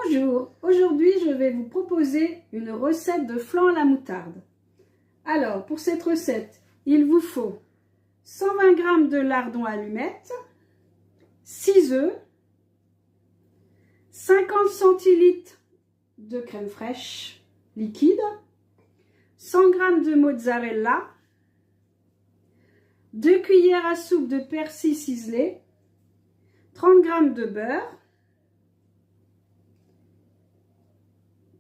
Bonjour, aujourd'hui je vais vous proposer une recette de flan à la moutarde. Alors pour cette recette, il vous faut 120 g de lardons allumettes, 6 œufs, 50 centilitres de crème fraîche liquide, 100 g de mozzarella, 2 cuillères à soupe de persil ciselé, 30 g de beurre,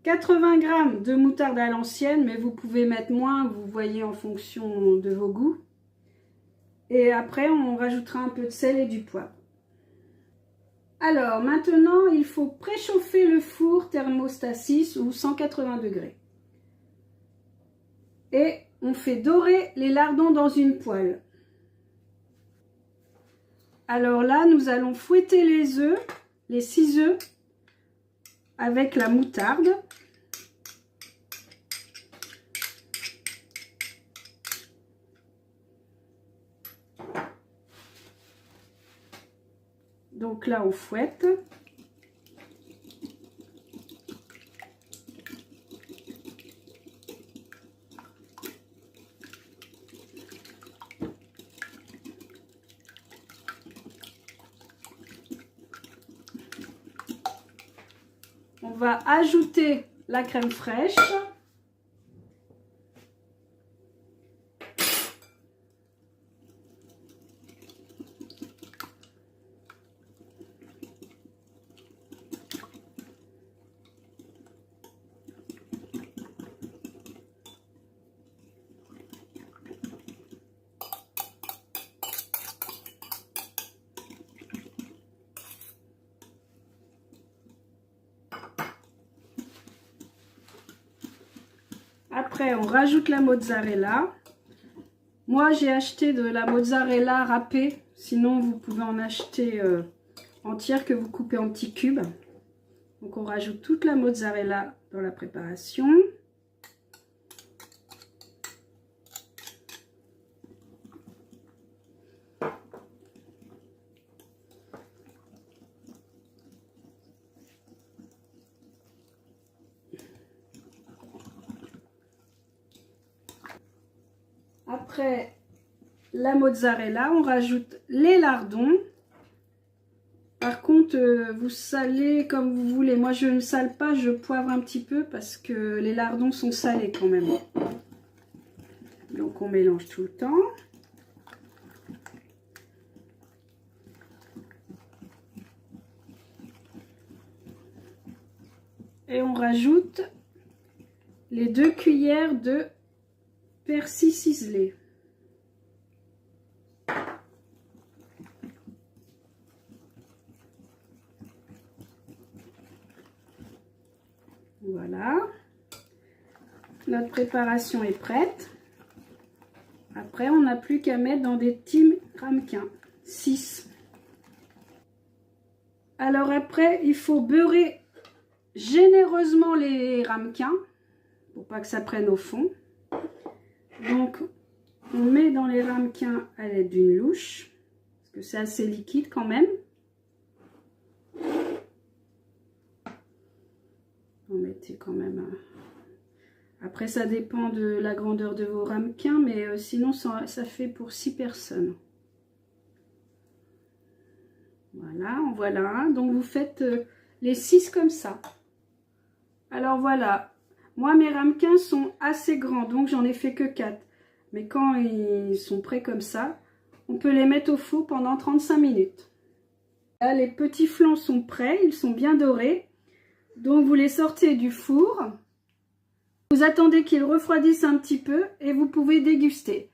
80 g de moutarde à l'ancienne, mais vous pouvez mettre moins, vous voyez en fonction de vos goûts. Et après, on rajoutera un peu de sel et du poivre. Alors, maintenant, il faut préchauffer le four thermostat 6 ou 180 degrés. Et on fait dorer les lardons dans une poêle. Alors là, nous allons fouetter les œufs, les 6 œufs, avec la moutarde. Donc là, on fouette. On va ajouter la crème fraîche. Après, on rajoute la mozzarella. Moi, j'ai acheté de la mozzarella râpée. Sinon, vous pouvez en acheter entière que vous coupez en petits cubes. Donc, on rajoute toute la mozzarella dans la préparation. Après la mozzarella, on rajoute les lardons. Par contre, vous salez comme vous voulez. Moi, je ne sale pas, je poivre un petit peu parce que les lardons sont salés quand même. Donc, on mélange tout le temps. Et on rajoute les 2 cuillères de persil ciselé. Voilà. Notre préparation est prête. Après, on n'a plus qu'à mettre dans des petits ramequins. 6. Alors après, il faut beurrer généreusement les ramequins pour pas que ça prenne au fond. Donc, on met dans les ramequins à l'aide d'une louche, parce que c'est assez liquide quand même. Vous mettez quand même... Après, ça dépend de la grandeur de vos ramequins, mais sinon, ça fait pour 6 personnes. Voilà, en voilà un. Donc, vous faites les 6 comme ça. Alors, voilà. Moi, mes ramequins sont assez grands, donc j'en ai fait que 4. Mais quand ils sont prêts comme ça, on peut les mettre au four pendant 35 minutes. Là, les petits flans sont prêts, ils sont bien dorés. Donc, vous les sortez du four. Vous attendez qu'ils refroidissent un petit peu et vous pouvez déguster.